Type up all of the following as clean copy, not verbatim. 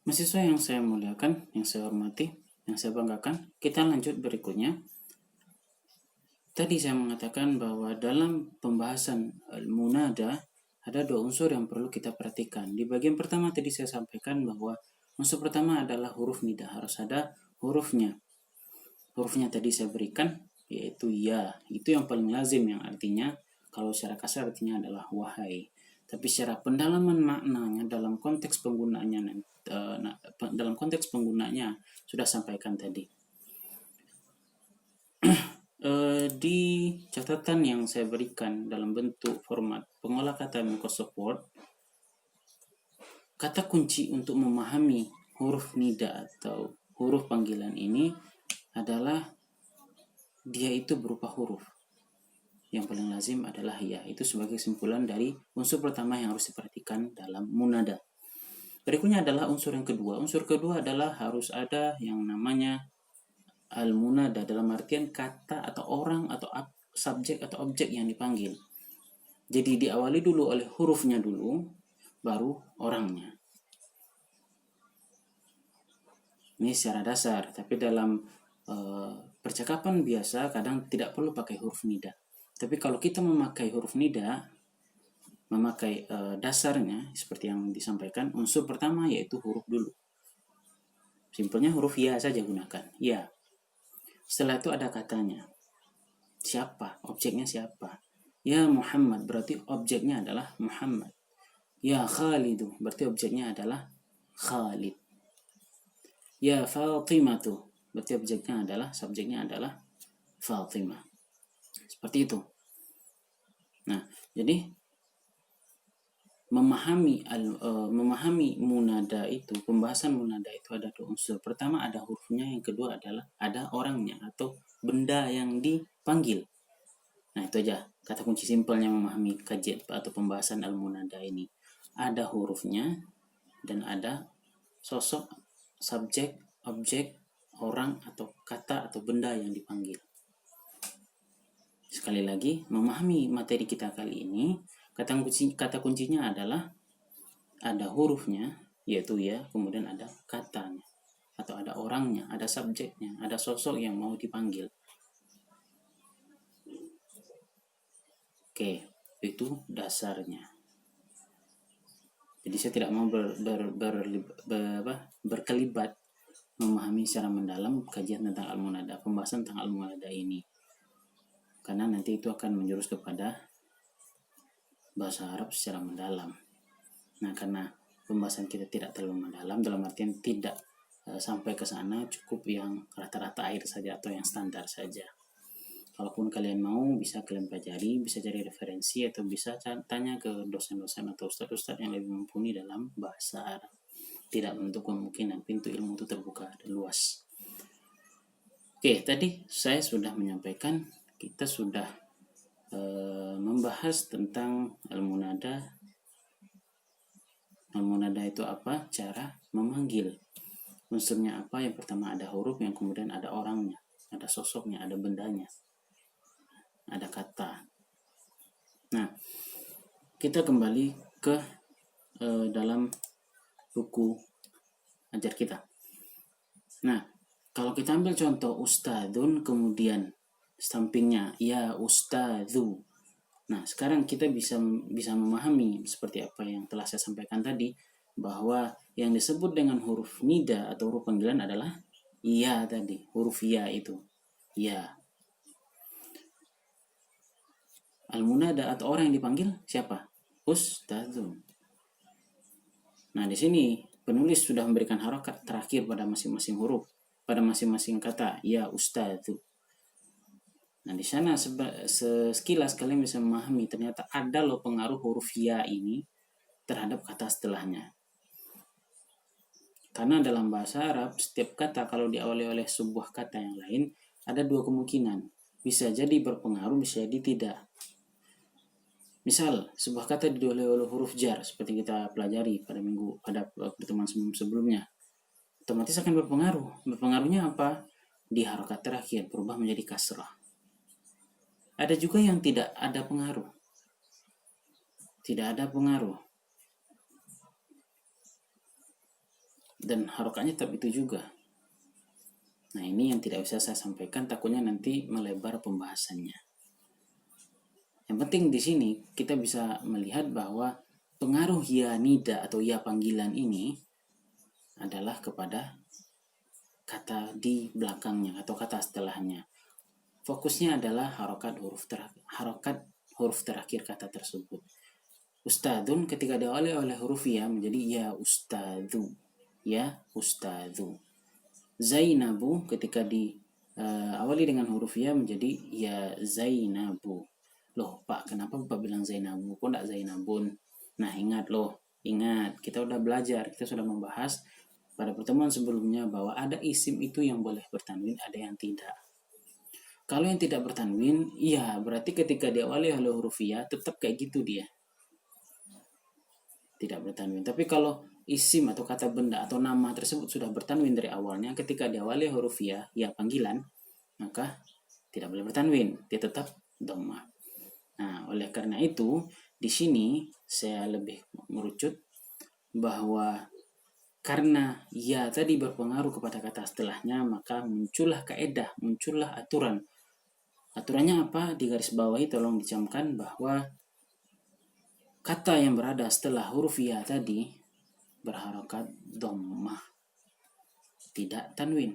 Mahasiswa yang saya muliakan, yang saya hormati, yang saya banggakan, kita lanjut berikutnya. Tadi saya mengatakan bahwa dalam pembahasan al-munada ada dua unsur yang perlu kita perhatikan. Di bagian pertama tadi saya sampaikan bahwa unsur pertama adalah huruf nida, harus ada hurufnya. Hurufnya tadi saya berikan yaitu ya, itu yang paling lazim, yang artinya kalau secara kasar artinya adalah wahai. Tapi secara pendalaman maknanya dalam konteks penggunaannya dalam konteks penggunanya sudah sampaikan tadi. Di catatan yang saya berikan dalam bentuk format pengolah kata Microsoft Word, kata kunci untuk memahami huruf nida atau huruf panggilan ini adalah dia itu berupa huruf. Yang paling lazim adalah ya. Itu sebagai kesimpulan dari unsur pertama yang harus diperhatikan dalam munada. Berikutnya adalah unsur yang kedua. Unsur kedua adalah harus ada yang namanya al-munada, dalam artian kata atau orang atau subjek atau objek yang dipanggil. Jadi diawali dulu oleh hurufnya dulu, baru orangnya. Ini secara dasar, tapi dalam percakapan biasa kadang tidak perlu pakai huruf nida. Tapi kalau kita memakai huruf nida, memakai dasarnya seperti yang disampaikan, unsur pertama yaitu huruf dulu. Simpelnya huruf ya saja gunakan, ya. Setelah itu ada katanya. Siapa? Objeknya siapa? Ya Muhammad, berarti objeknya adalah Muhammad. Ya Khalidu, berarti objeknya adalah Khalid. Ya Fatimatu, berarti subjeknya adalah Fatimah. Seperti itu. Nah, jadi memahami munada itu, pembahasan munada itu ada dua unsur. Pertama ada hurufnya, yang kedua adalah ada orangnya atau benda yang dipanggil. Nah, itu aja kata kunci simpelnya memahami kajian atau pembahasan al-munada ini. Ada hurufnya dan ada sosok, subjek, objek, orang atau kata atau benda yang dipanggil. Sekali lagi, memahami materi kita kali ini, kata kuncinya adalah ada hurufnya, yaitu ya, kemudian ada katanya, atau ada orangnya, ada subjeknya, ada sosok yang mau dipanggil. Oke, itu dasarnya. Jadi saya tidak mau berkelibat memahami secara mendalam kajian tentang al-munada, pembahasan tentang al-munada ini. Karena nanti itu akan menjurus kepada bahasa Arab secara mendalam. Nah, karena pembahasan kita tidak terlalu mendalam, dalam artian tidak sampai ke sana, cukup yang rata-rata air saja atau yang standar saja. Kalaupun kalian mau, bisa kalian pelajari, bisa cari referensi, atau bisa tanya ke dosen-dosen atau ustadz-ustadz yang lebih mumpuni dalam bahasa Arab. Tidak menutup kemungkinan pintu ilmu itu terbuka dan luas. Oke, tadi saya sudah menyampaikan, kita sudah membahas tentang al-munada. Al-munada itu apa? Cara memanggil. Unsurnya apa? Yang pertama ada huruf, yang kemudian ada orangnya, ada sosoknya, ada bendanya, ada kata. Nah, kita kembali ke dalam buku ajar kita. Nah, kalau kita ambil contoh ustadzun, kemudian sampingnya ya ustadzu. Nah, sekarang kita bisa memahami seperti apa yang telah saya sampaikan tadi, bahwa yang disebut dengan huruf nida atau huruf panggilan adalah ya tadi, huruf ya itu. Ya. Al-munada atau orang yang dipanggil siapa? Ustadzun. Nah, di sini penulis sudah memberikan harokat terakhir pada masing-masing huruf, pada masing-masing kata, ya ustadzu. Nah, di sana sekilas kalian bisa memahami ternyata ada loh pengaruh huruf ya ini terhadap kata setelahnya. Karena dalam bahasa Arab, setiap kata kalau diawali oleh sebuah kata yang lain, ada dua kemungkinan. Bisa jadi berpengaruh, bisa jadi tidak. Misal, sebuah kata diawali oleh huruf jar, seperti kita pelajari pada pertemuan sebelumnya. Otomatis akan berpengaruh. Berpengaruhnya apa? Di harokat terakhir, berubah menjadi kasrah. Ada juga yang tidak ada pengaruh. Tidak ada pengaruh. dan harokatnya tetap itu juga. Nah, ini yang tidak bisa saya sampaikan, takutnya nanti melebar pembahasannya. Yang penting di sini kita bisa melihat bahwa pengaruh ya nida atau ya panggilan ini adalah kepada kata di belakangnya atau kata setelahnya. Fokusnya adalah harokat huruf terakhir kata tersebut. Ustadun ketika diawali oleh huruf ya menjadi ya ustadu, ya ustadu. Zainabu ketika diawali dengan huruf ya menjadi ya Zainabu. Loh Pak, kenapa Bapak bilang Zainabu? Kok enggak Zainabun? Nah, ingat kita udah belajar, kita sudah membahas pada pertemuan sebelumnya bahwa ada isim itu yang boleh bertanwin, ada yang tidak. Kalau yang tidak bertanwin, iya berarti ketika diawali oleh huruf ya tetap kayak gitu dia. Tidak bertanwin. Tapi kalau isim atau kata benda atau nama tersebut sudah bertanwin dari awalnya, ketika diawali huruf ya panggilan, maka tidak boleh bertanwin, dia tetap dhammah. Nah, oleh karena itu di sini saya lebih merucut bahwa karena ya tadi berpengaruh kepada kata setelahnya, maka muncullah kaedah, muncullah aturan. Aturannya apa? Di garis bawahi tolong dicamkan bahwa kata yang berada setelah huruf ya tadi berharokat dhammah, tidak tanwin.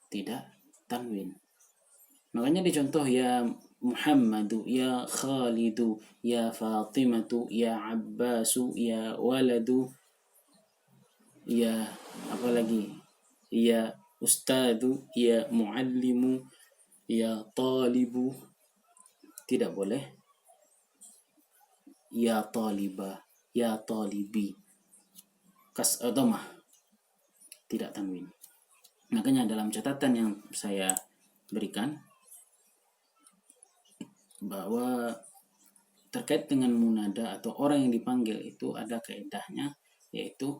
Tidak tanwin. Makanya dicontoh ya Muhammadu, ya Khalidu, ya Fatimatu, ya Abbasu, ya Waladu, ya apalagi, ya Ustadu, ya Muallimu, ya Talibu. Tidak boleh ya Taliba, ya Talibi. Dhammah, tidak tanwin. Makanya dalam catatan yang saya berikan bahwa terkait dengan munada atau orang yang dipanggil itu ada kaedahnya, yaitu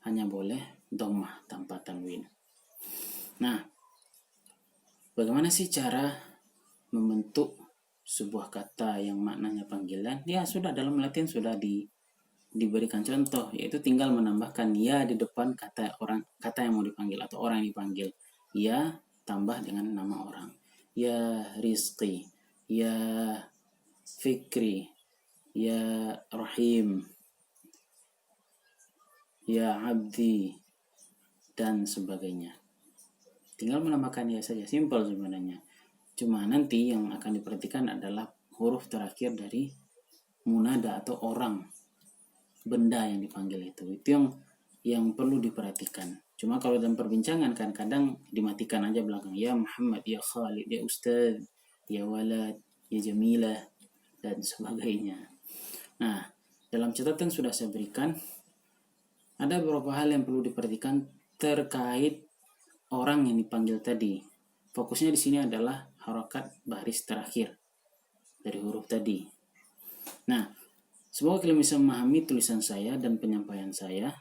hanya boleh dhammah tanpa tanwin. Nah, bagaimana sih cara membentuk sebuah kata yang maknanya panggilan? Ya sudah, dalam latihan sudah diberikan contoh, yaitu tinggal menambahkan ya di depan kata yang mau dipanggil atau orang yang dipanggil. Ya tambah dengan nama orang. Ya Rizqi, ya Fikri, ya Rahim, ya Abdi, dan sebagainya. Tinggal menambahkan ya saja, simpel sebenarnya. Cuma nanti yang akan diperhatikan adalah huruf terakhir dari munada atau orang, benda yang dipanggil itu yang perlu diperhatikan. Cuma kalau dalam perbincangan kan kadang dimatikan aja belakang, ya Muhammad, ya Khalid, ya Ustaz, ya Walad, ya Jamilah, dan sebagainya. Nah, dalam catatan sudah saya berikan ada beberapa hal yang perlu diperhatikan terkait orang yang dipanggil tadi. Fokusnya di sini adalah harokat baris terakhir dari huruf tadi. Nah, semoga kalian bisa memahami tulisan saya dan penyampaian saya.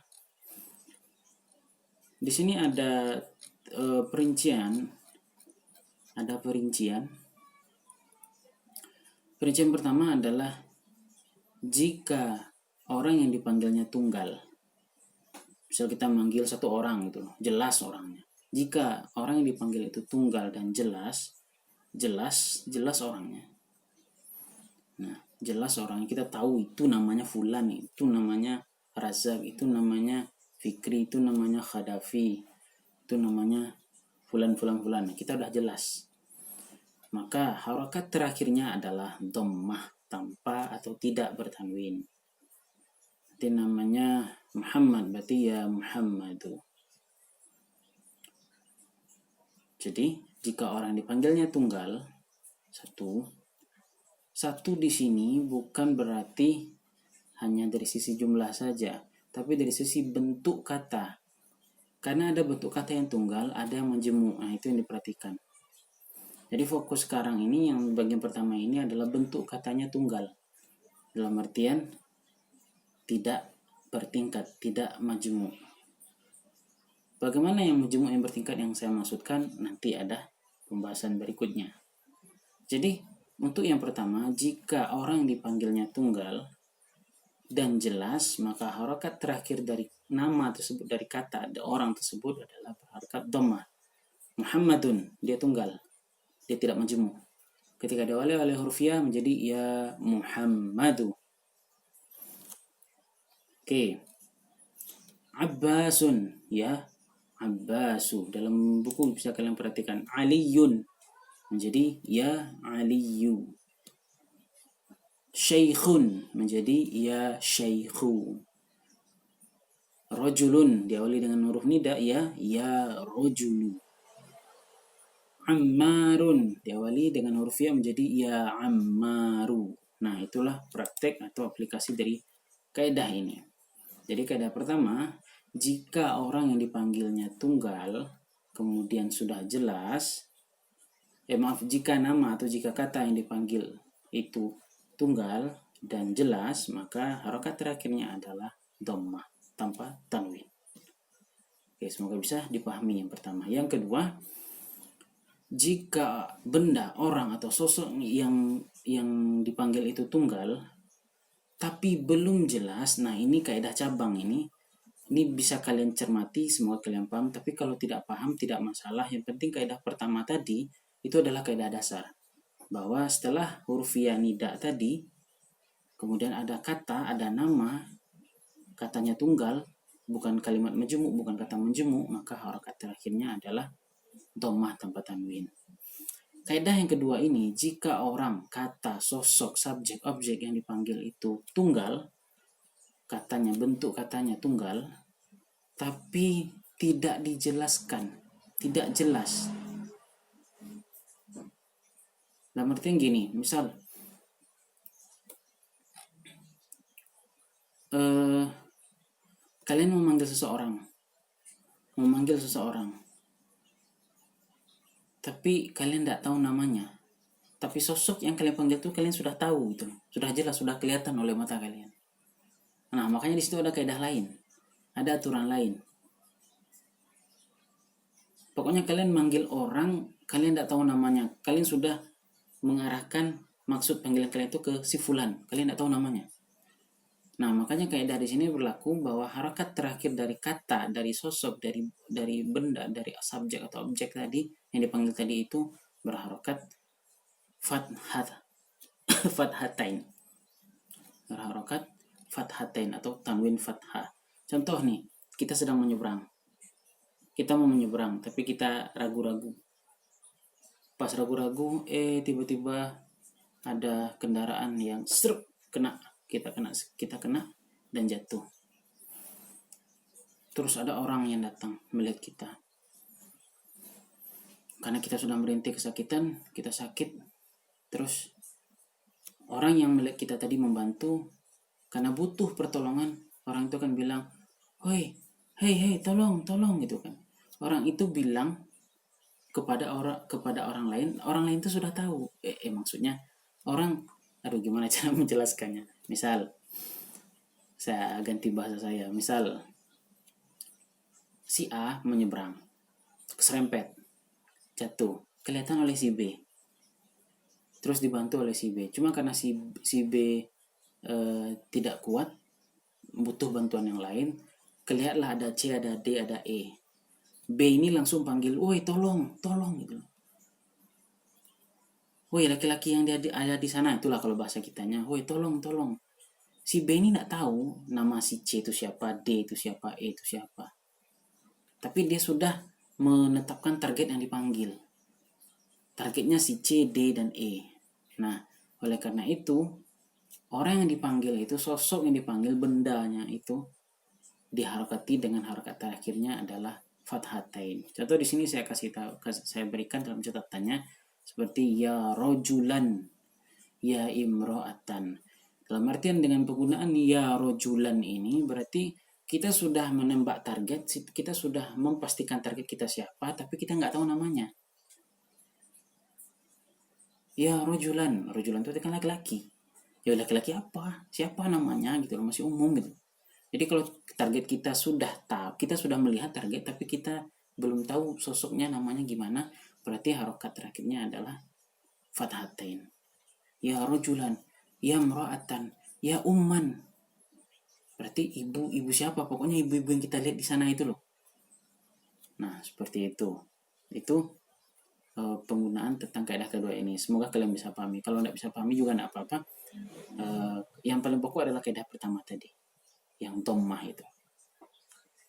Di sini ada perincian. Perincian pertama adalah jika orang yang dipanggilnya tunggal. Misal kita manggil satu orang gitu, jelas orangnya. Jika orang yang dipanggil itu tunggal dan jelas orangnya. Nah, jelas orangnya, kita tahu itu namanya Fulan, itu namanya Razak, itu namanya Fikri, itu namanya Khadafi, itu namanya Fulan. Kita udah jelas. Maka harokat terakhirnya adalah dhammah tanpa atau tidak bertanwin. Nanti namanya Muhammad, berarti ya Muhammadu. Jadi jika orang dipanggilnya tunggal satu di sini bukan berarti hanya dari sisi jumlah saja, tapi dari sisi bentuk kata. Karena ada bentuk kata yang tunggal, ada yang menjemu. Nah, itu yang diperhatikan. Jadi fokus sekarang ini yang bagian pertama ini adalah bentuk katanya tunggal. Dalam artian tidak bertingkat, tidak majmu'. Bagaimana yang majmu' yang bertingkat yang saya maksudkan nanti ada pembahasan berikutnya. Jadi untuk yang pertama, jika orang dipanggilnya tunggal, dan jelas, maka harokat terakhir dari nama tersebut, dari kata orang tersebut adalah berharokat dhammah. Muhammadun, dia tunggal, dia tidak majmu'. Ketika diawali oleh huruf ya menjadi ya Muhammadu. Oke. Abbasun, ya Abbasu. Dalam buku bisa kalian perhatikan. Aliyun menjadi ya Aliyu. Syekhun menjadi ya Syekhu. Rajulun diawali dengan huruf nida ya rajulu. Ammarun diawali dengan huruf ya menjadi ya Ammaru. Nah, itulah praktek atau aplikasi dari kaidah ini. Jadi kaidah pertama, jika orang yang dipanggilnya tunggal kemudian sudah jelas, jika nama atau jika kata yang dipanggil itu tunggal dan jelas, maka harokat terakhirnya adalah dhammah tanpa tanwin. Oke, semoga bisa dipahami yang pertama. Yang kedua, jika benda, orang atau sosok yang dipanggil itu tunggal tapi belum jelas, nah ini kaidah cabang ini bisa kalian cermati, semoga kalian paham. Tapi kalau tidak paham tidak masalah. Yang penting kaidah pertama tadi itu adalah kaidah dasar, bahwa setelah huruf ya nida tadi kemudian ada kata, ada nama, katanya tunggal, bukan kalimat majmu', bukan kata majmu', maka harokat terakhirnya adalah dhammah tanpa tanwin. Kaidah yang kedua ini, jika orang, kata, sosok, subjek, objek yang dipanggil itu tunggal, katanya, bentuk katanya tunggal, tapi tidak dijelaskan, tidak jelas. Dalam artian gini, misal kalian memanggil seseorang, tapi kalian tidak tahu namanya, tapi sosok yang kalian panggil itu kalian sudah tahu, itu sudah jelas, sudah kelihatan oleh mata kalian. Nah, makanya di situ ada kaidah lain, ada aturan lain. Pokoknya kalian manggil orang, kalian tidak tahu namanya, kalian sudah mengarahkan maksud panggilan kalian itu ke si fulan, kalian tidak tahu namanya. Nah, makanya kaidah di sini berlaku bahwa harokat terakhir dari kata, dari sosok, dari benda, dari subjek atau objek tadi yang dipanggil tadi itu berharokat fathatain. Berharokat fathatain atau tanwin fathah. Contoh nih, kita sedang menyeberang. Kita mau menyeberang, tapi kita ragu-ragu. Pas ragu-ragu, tiba-tiba ada kendaraan yang kena, kita kena dan jatuh. Terus ada orang yang datang melihat kita. Karena kita sudah merintih kesakitan, kita sakit. Terus orang yang melihat kita tadi membantu, karena butuh pertolongan, orang itu akan bilang, hei, tolong, gitu kan. Orang itu bilang kepada orang lain itu sudah tahu. Maksudnya orang, gimana cara menjelaskannya? Misal, saya ganti bahasa saya. Misal, si A menyeberang, keserempet, jatuh, kelihatan oleh si B, terus dibantu oleh si B. Cuma karena si B tidak kuat, butuh bantuan yang lain, kelihatlah ada C, ada D, ada E. B ini langsung panggil, woi tolong gitu. Woi laki-laki yang ada di sana, itulah kalau bahasa kitanya, woi tolong. Si B ini tidak tahu nama si C itu siapa, D itu siapa, E itu siapa. Tapi dia sudah menetapkan target yang dipanggil. Targetnya si C, D, dan E. Nah, oleh karena itu, orang yang dipanggil itu, sosok yang dipanggil, bendanya itu diharokati dengan harokat terakhirnya adalah fathatain. Contoh di sini saya saya berikan dalam catatannya seperti ya rojulan, ya imro'atan. Dalam artian dengan penggunaan ya rojulan ini berarti kita sudah menembak target, kita sudah memastikan target kita siapa, tapi kita nggak tahu namanya. Ya rojulan itu kan laki-laki. Ya laki-laki apa? Siapa namanya gitu, masih umum gitu. Jadi kalau target kita sudah tahu, kita sudah melihat target tapi kita belum tahu sosoknya namanya gimana, berarti harokat terakhirnya adalah fathatain. Ya rojulan, ya mra'atan, ya umman. Berarti ibu siapa? Pokoknya ibu-ibu yang kita lihat di sana itu loh. Nah, seperti itu. Itu penggunaan tentang kaidah kedua ini. Semoga kalian bisa pahami. Kalau tidak bisa pahami juga tidak apa-apa. Yang paling pokok adalah kaidah pertama tadi, yang dhammah itu.